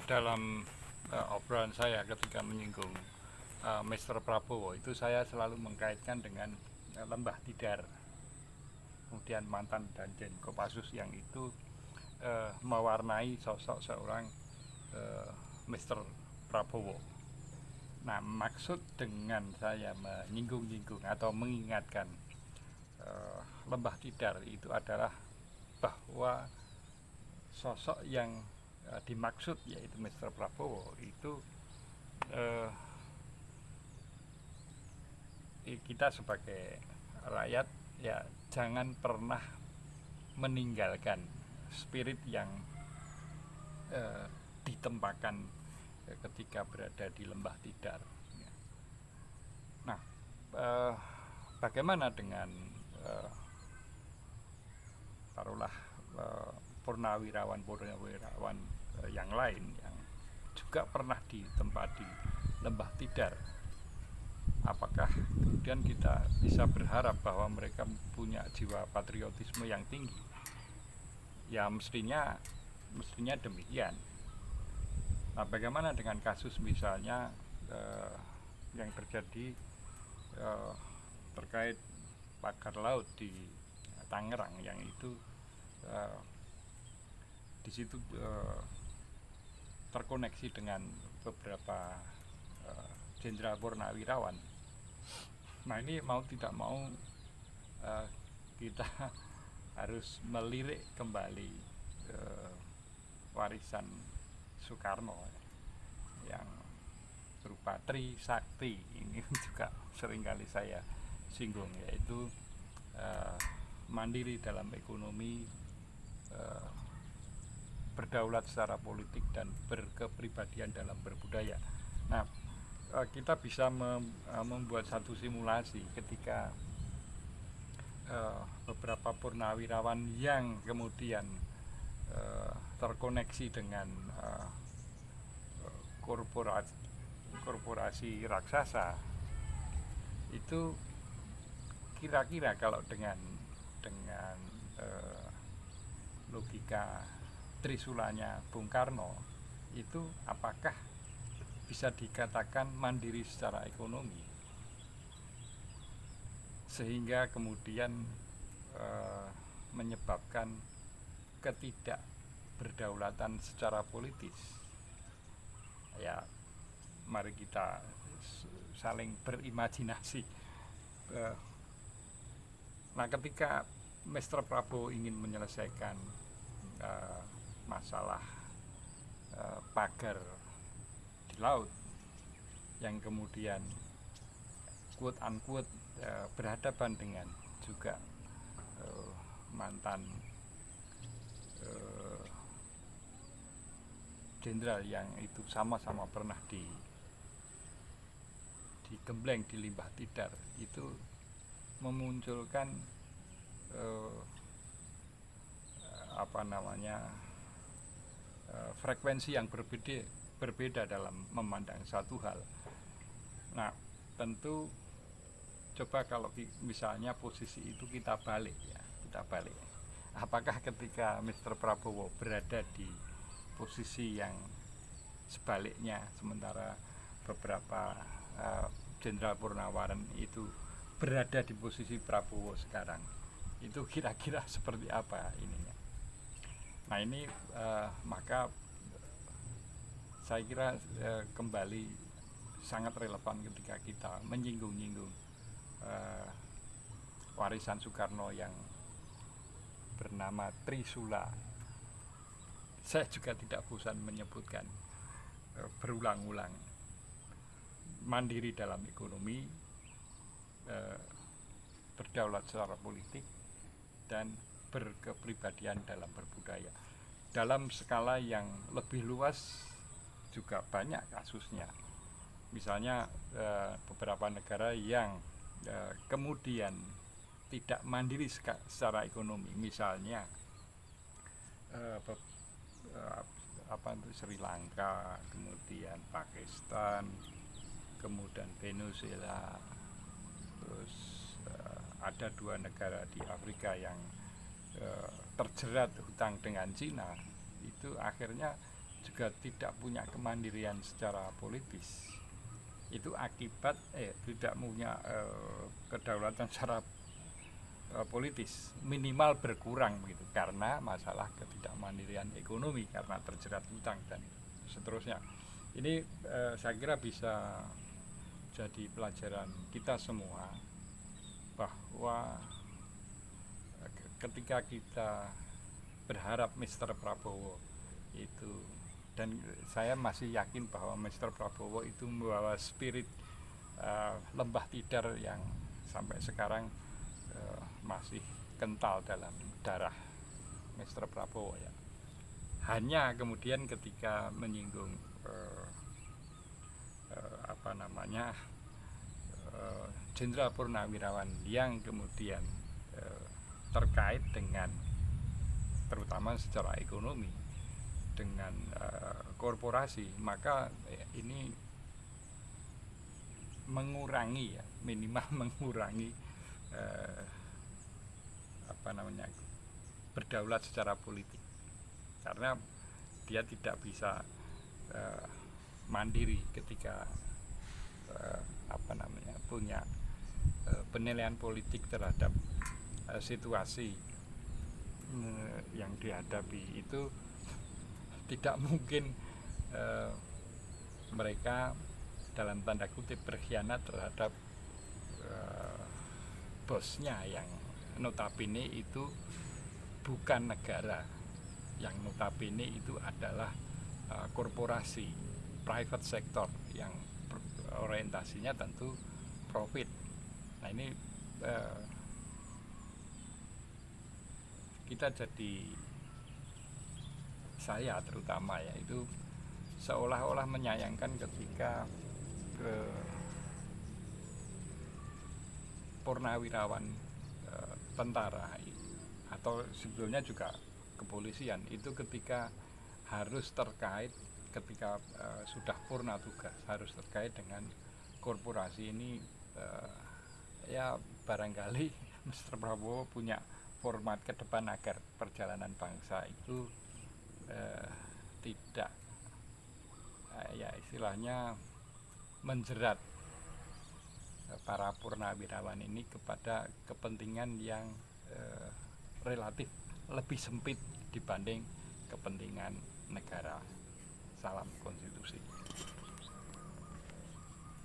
dalam obrolan saya ketika menyinggung Mr. Prabowo itu saya selalu mengkaitkan dengan Lembah Tidar, kemudian mantan Danjen Kopassus yang itu mewarnai sosok seorang Mr. Prabowo. Nah, maksud dengan saya menyinggung-nyinggung atau mengingatkan Lembah Tidar itu adalah bahwa sosok yang dimaksud yaitu Mr. Prabowo itu kita sebagai rakyat ya jangan pernah meninggalkan spirit yang ditempahkan ketika berada di Lembah Tidar. Nah, bagaimana dengan taruhlah purnawirawan yang lain yang juga pernah ditempa di Lembah Tidar? Apakah kemudian kita bisa berharap bahwa mereka punya jiwa patriotisme yang tinggi? Ya mestinya demikian. Nah, bagaimana dengan kasus misalnya yang terjadi terkait pagar laut di Tangerang, yang itu di situ terkoneksi dengan beberapa jenderal purnawirawan. Nah, ini mau tidak mau kita harus melirik kembali warisan Soekarno yang berupa Trisakti. Ini juga seringkali saya singgung, yaitu mandiri dalam ekonomi, berdaulat secara politik, dan berkepribadian dalam berbudaya. Nah, kita bisa membuat satu simulasi ketika beberapa purnawirawan yang kemudian terkoneksi dengan korporasi raksasa itu, kira-kira kalau dengan logika trisulanya Bung Karno itu, apakah bisa dikatakan mandiri secara ekonomi sehingga kemudian menyebabkan ketidakberdaulatan secara politis? Ya, mari kita saling berimajinasi. Nah, ketika Mr. Prabowo ingin menyelesaikan masalah pagar di laut yang kemudian quote unquote berhadapan dengan juga mantan jenderal yang itu sama-sama pernah digembleng di Lembah Tidar, itu memunculkan frekuensi yang berbeda dalam memandang satu hal. Nah, tentu coba kalau misalnya posisi itu kita balik. Apakah ketika Mr. Prabowo berada di posisi yang sebaliknya, sementara beberapa jenderal purnawirawan itu berada di posisi Prabowo sekarang, itu kira-kira seperti apa ininya? Nah, ini maka saya kira kembali sangat relevan ketika kita menyinggung-nyinggung warisan Soekarno yang bernama Trisula. Saya juga tidak bosan menyebutkan berulang-ulang: mandiri dalam ekonomi, berdaulat secara politik, dan berkepribadian dalam berbudaya. Dalam skala yang lebih luas juga banyak kasusnya. Misalnya beberapa negara yang kemudian tidak mandiri secara ekonomi, misalnya Sri Lanka, kemudian Pakistan, kemudian Venezuela, terus ada 2 negara di Afrika yang terjerat hutang dengan Cina, itu akhirnya juga tidak punya kemandirian secara politis, itu akibat tidak punya kedaulatan secara politis minimal berkurang begitu, karena masalah ketidakmandirian ekonomi, karena terjerat hutang dan seterusnya. Ini saya kira bisa jadi pelajaran kita semua bahwa ketika kita berharap Mr. Prabowo itu, dan saya masih yakin bahwa Mr. Prabowo itu membawa spirit lembah tidar yang sampai sekarang masih kental dalam darah Mr. Prabowo ya. Hanya kemudian ketika menyinggung Jenderal Purnawirawan yang kemudian terkait dengan terutama secara ekonomi dengan korporasi, maka ini mengurangi ya, minimal mengurangi berdaulat secara politik, karena dia tidak bisa mandiri ketika punya penilaian politik terhadap situasi yang dihadapi. Itu tidak mungkin mereka dalam tanda kutip berkhianat terhadap bosnya yang notabene itu bukan negara, yang notabene itu adalah korporasi private sector yang orientasinya tentu profit. Nah ini kita jadi, saya terutama ya, itu seolah-olah menyayangkan ketika purnawirawan tentara atau sebetulnya juga kepolisian itu ketika harus terkait, ketika sudah purna tugas harus terkait dengan korporasi ini, ya barangkali Mr. Prabowo punya format ke depan agar perjalanan bangsa itu tidak ya istilahnya menjerat para purnawirawan ini kepada kepentingan yang relatif lebih sempit dibanding kepentingan negara. Salam konstitusi.